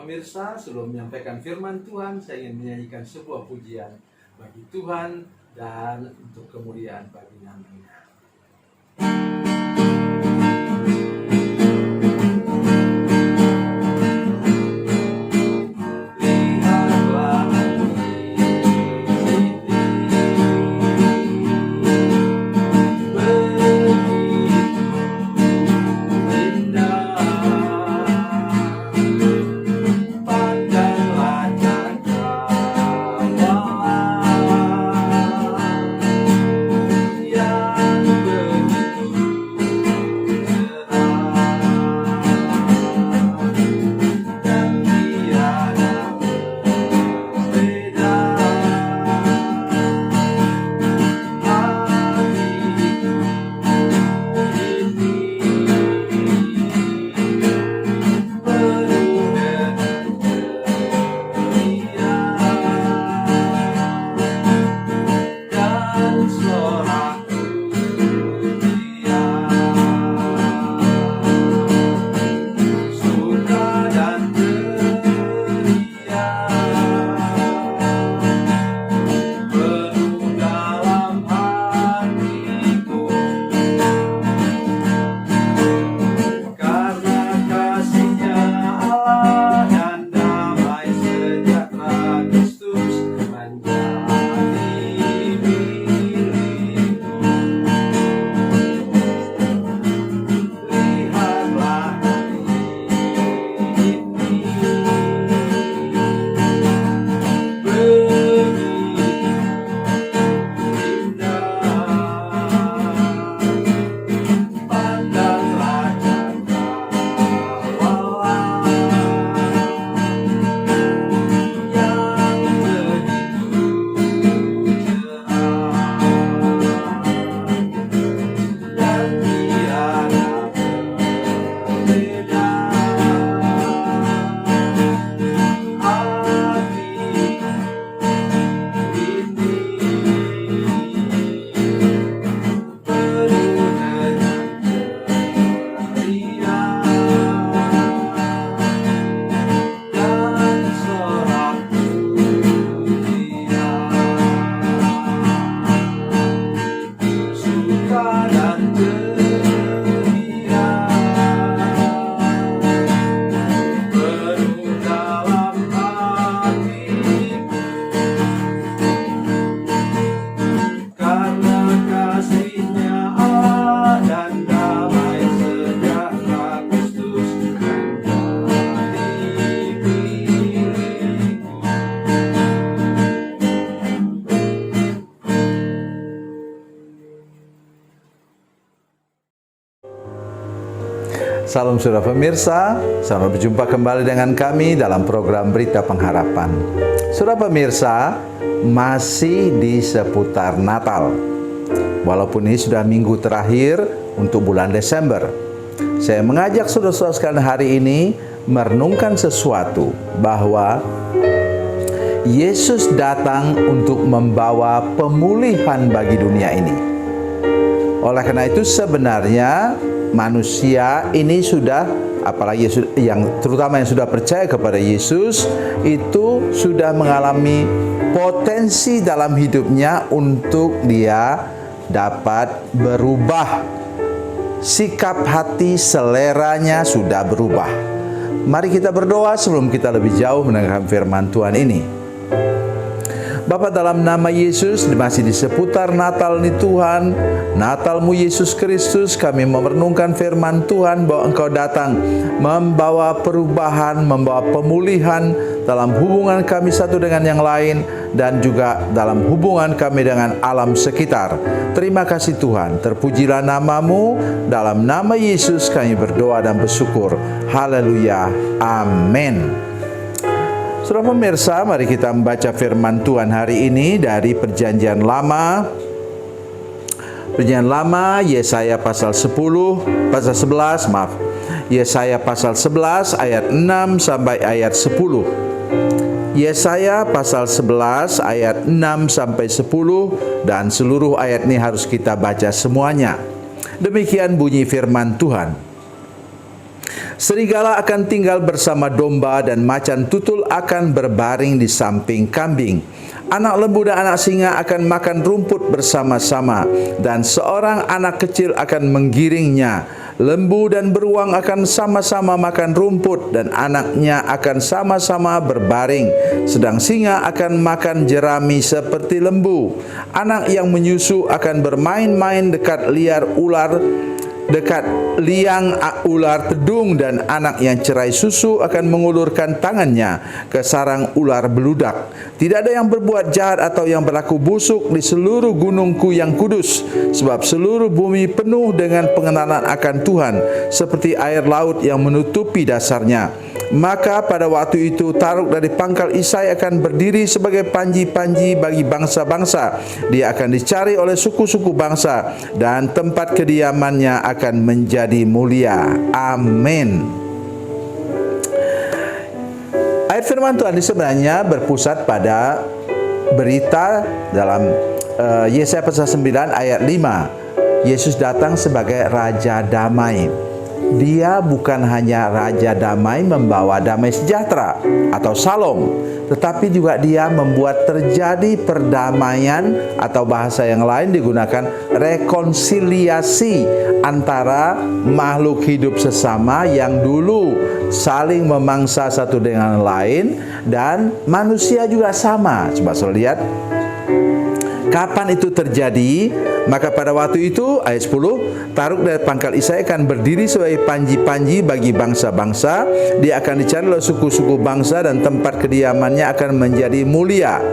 pemirsa, sebelum menyampaikan firman Tuhan, saya ingin menyanyikan sebuah pujian bagi Tuhan dan untuk kemuliaan bagi nama-Nya. Salam saudara pemirsa, selamat berjumpa kembali dengan kami dalam program Berita Pengharapan. Saudara pemirsa, masih di seputar Natal. Walaupun ini sudah minggu terakhir untuk bulan Desember, saya mengajak saudara-saudara sekalian hari ini merenungkan sesuatu, bahwa Yesus datang untuk membawa pemulihan bagi dunia ini. Oleh karena itu sebenarnya manusia ini sudah, apalagi terutama yang sudah percaya kepada Yesus, itu sudah mengalami potensi dalam hidupnya untuk dia dapat berubah. Sikap hati, seleranya sudah berubah. Mari kita berdoa sebelum kita lebih jauh mendengarkan firman Tuhan ini. Bapa, dalam nama Yesus, masih di seputar Natal nih Tuhan, Natal-Mu Yesus Kristus, kami merenungkan firman Tuhan bahwa Engkau datang membawa perubahan, membawa pemulihan dalam hubungan kami satu dengan yang lain, dan juga dalam hubungan kami dengan alam sekitar. Terima kasih Tuhan, terpujilah nama-Mu, dalam nama Yesus kami berdoa dan bersyukur. Haleluya, amin. Saudara pemirsa, mari kita membaca firman Tuhan hari ini dari Perjanjian Lama. Perjanjian Lama, Yesaya pasal 11, Yesaya pasal 11 ayat 6 sampai ayat 10. Yesaya pasal 11 ayat 6 sampai 10, dan seluruh ayat ini harus kita baca semuanya. Demikian bunyi firman Tuhan. Serigala akan tinggal bersama domba dan macan tutul akan berbaring di samping kambing. Anak lembu dan anak singa akan makan rumput bersama-sama, dan seorang anak kecil akan menggiringnya. Lembu dan beruang akan sama-sama makan rumput, dan anaknya akan sama-sama berbaring. Sedang singa akan makan jerami seperti lembu. Anak yang menyusu akan bermain-main dekat liang ular tedung, dan anak yang cerai susu akan mengulurkan tangannya ke sarang ular beludak. Tidak ada yang berbuat jahat atau yang berlaku busuk di seluruh gunungku yang kudus, sebab seluruh bumi penuh dengan pengenalan akan Tuhan, seperti air laut yang menutupi dasarnya. Maka pada waktu itu Taruk dari pangkal Isai akan berdiri sebagai panji-panji bagi bangsa-bangsa. Dia akan dicari oleh suku-suku bangsa, dan tempat kediamannya akan menjadi mulia. Amin. Ayat firman Tuhan ini sebenarnya berpusat pada berita dalam Yesaya pasal 9 ayat 5. Yesus datang sebagai Raja Damai. Dia bukan hanya Raja Damai membawa damai sejahtera atau Salom, tetapi juga dia membuat terjadi perdamaian, atau bahasa yang lain digunakan rekonsiliasi antara makhluk hidup sesama yang dulu saling memangsa satu dengan lain, dan manusia juga sama. Coba saya lihat kapan itu terjadi. Maka pada waktu itu, ayat 10, Taruk dari pangkal Isai akan berdiri sebagai panji-panji bagi bangsa-bangsa. Dia akan dicari oleh suku-suku bangsa, dan tempat kediamannya akan menjadi mulia.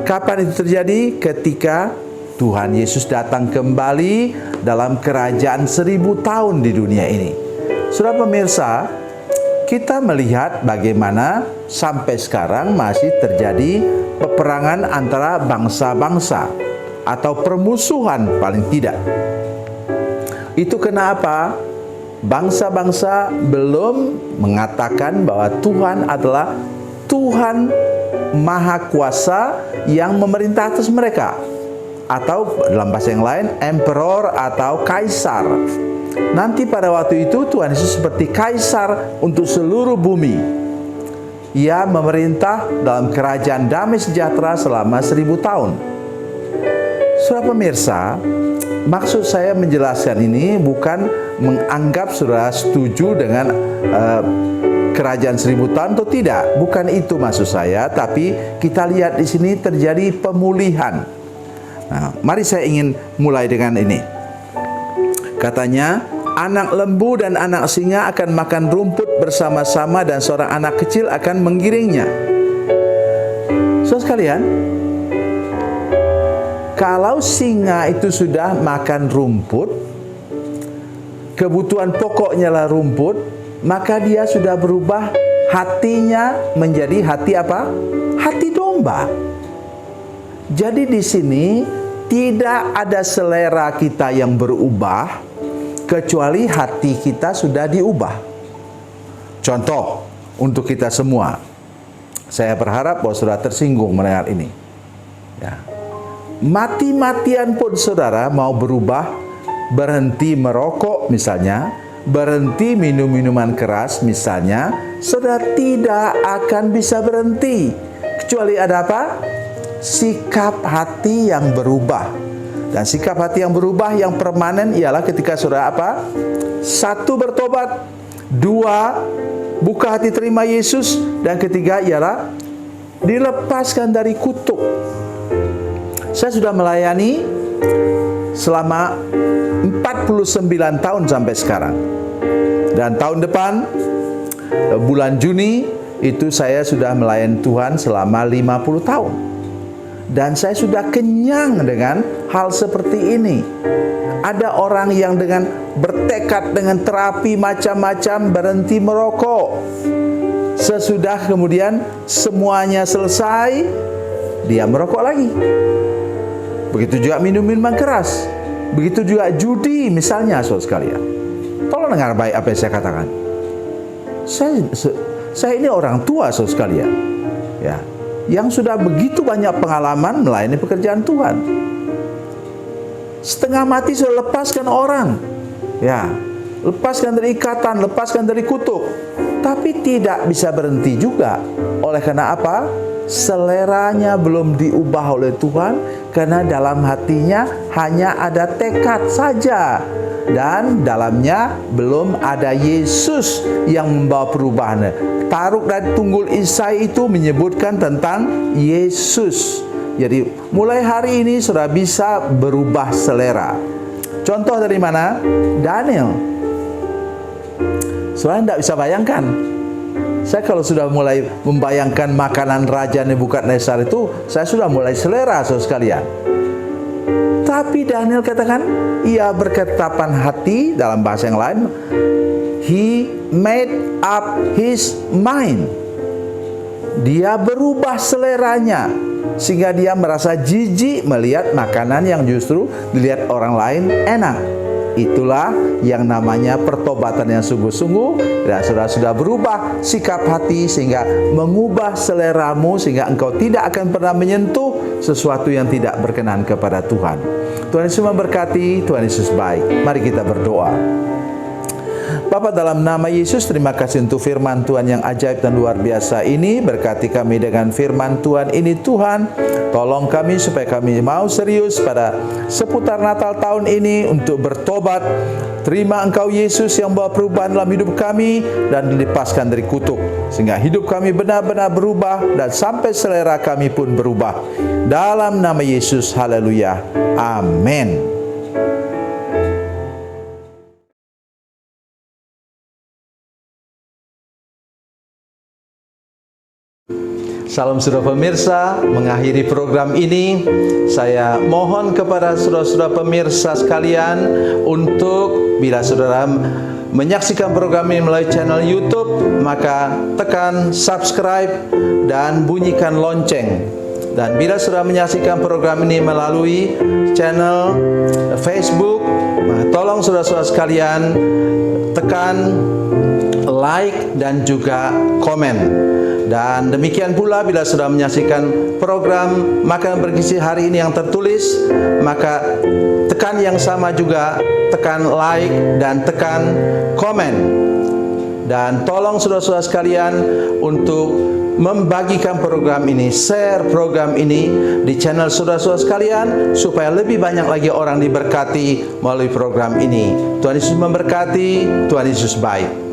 Kapan itu terjadi? Ketika Tuhan Yesus datang kembali dalam kerajaan 1000 tahun di dunia ini. Saudara pemirsa, kita melihat bagaimana sampai sekarang masih terjadi peperangan antara bangsa-bangsa, atau permusuhan paling tidak. Itu kenapa bangsa-bangsa belum mengatakan bahwa Tuhan adalah Tuhan Maha Kuasa yang memerintah atas mereka, atau dalam bahasa yang lain emperor atau kaisar. Nanti pada waktu itu Tuhan Yesus seperti kaisar untuk seluruh bumi. Ia memerintah dalam kerajaan damai sejahtera selama 1000 tahun. Saudara pemirsa, maksud saya menjelaskan ini bukan menganggap saudara setuju dengan kerajaan 1000 tahun atau tidak. Bukan itu maksud saya, tapi kita lihat di sini terjadi pemulihan. Nah, mari saya ingin mulai dengan ini. Katanya, anak lembu dan anak singa akan makan rumput bersama-sama, dan seorang anak kecil akan menggiringnya. Saudara sekalian, kalau singa itu sudah makan rumput, kebutuhan pokoknya lah rumput, maka dia sudah berubah hatinya menjadi hati apa? Hati domba. Jadi di sini tidak ada selera kita yang berubah, kecuali hati kita sudah diubah. Contoh untuk kita semua, saya berharap bahwa saudara tersinggung mendengar ini. Ya. Mati-matian pun saudara mau berubah, berhenti merokok misalnya, berhenti minum minuman keras misalnya, saudara tidak akan bisa berhenti, kecuali ada apa? Sikap hati yang berubah. Dan sikap hati yang berubah yang permanen ialah ketika saudara apa? 1, bertobat. 2, buka hati terima Yesus. Dan ketiga ialah dilepaskan dari kutuk. Saya sudah melayani selama 49 tahun sampai sekarang. Dan tahun depan, bulan Juni, itu saya sudah melayani Tuhan selama 50 tahun. Dan saya sudah kenyang dengan hal seperti ini. Ada orang yang dengan bertekad dengan terapi macam-macam berhenti merokok. Sesudah kemudian semuanya selesai, dia merokok lagi. Begitu juga minum minuman keras. Begitu juga judi misalnya, saudara sekalian. Tolong dengar baik apa yang saya katakan. Saya ini orang tua, saudara sekalian. Ya, yang sudah begitu banyak pengalaman melayani pekerjaan Tuhan. Setengah mati sudah lepaskan orang. Ya, lepaskan dari ikatan, lepaskan dari kutuk. Tapi tidak bisa berhenti juga. Oleh karena apa? Seleranya belum diubah oleh Tuhan, karena dalam hatinya hanya ada tekad saja, dan dalamnya belum ada Yesus yang membawa perubahan. Taruk dan tunggul Isai itu menyebutkan tentang Yesus. Jadi mulai hari ini sudah bisa berubah selera. Contoh dari mana? Daniel. Soalnya tidak bisa bayangkan. Saya kalau sudah mulai membayangkan makanan Raja Nebukadnezar itu, saya sudah mulai selera, saudara sekalian. Tapi Daniel katakan, ia berketapan hati, dalam bahasa yang lain, he made up his mind. Dia berubah seleranya, sehingga dia merasa jijik melihat makanan yang justru dilihat orang lain enak. Itulah yang namanya pertobatan yang sungguh-sungguh. Dan sudah berubah sikap hati sehingga mengubah seleramu, sehingga engkau tidak akan pernah menyentuh sesuatu yang tidak berkenan kepada Tuhan. Tuhan Yesus memberkati, Tuhan Yesus baik. Mari kita berdoa. Bapa, dalam nama Yesus, terima kasih untuk firman Tuhan yang ajaib dan luar biasa ini. Berkati kami dengan firman Tuhan ini, Tuhan. Tolong kami supaya kami mau serius pada seputar Natal tahun ini untuk bertobat. Terima Engkau Yesus yang bawa perubahan dalam hidup kami dan dilepaskan dari kutuk, sehingga hidup kami benar-benar berubah dan sampai selera kami pun berubah. Dalam nama Yesus, haleluya. Amin. Salam saudara pemirsa, mengakhiri program ini saya mohon kepada saudara-saudara pemirsa sekalian untuk bila saudara menyaksikan program ini melalui channel YouTube, maka tekan subscribe dan bunyikan lonceng. Dan bila saudara menyaksikan program ini melalui channel Facebook, maka tolong saudara-saudara sekalian tekan like dan juga komen. Dan demikian pula bila sudah menyaksikan program Makanan Bergizi hari ini yang tertulis, maka tekan yang sama juga, tekan like dan tekan komen. Dan tolong saudara-saudara sekalian untuk membagikan program ini, share program ini di channel saudara-saudara sekalian, supaya lebih banyak lagi orang diberkati melalui program ini. Tuhan Yesus memberkati, Tuhan Yesus baik.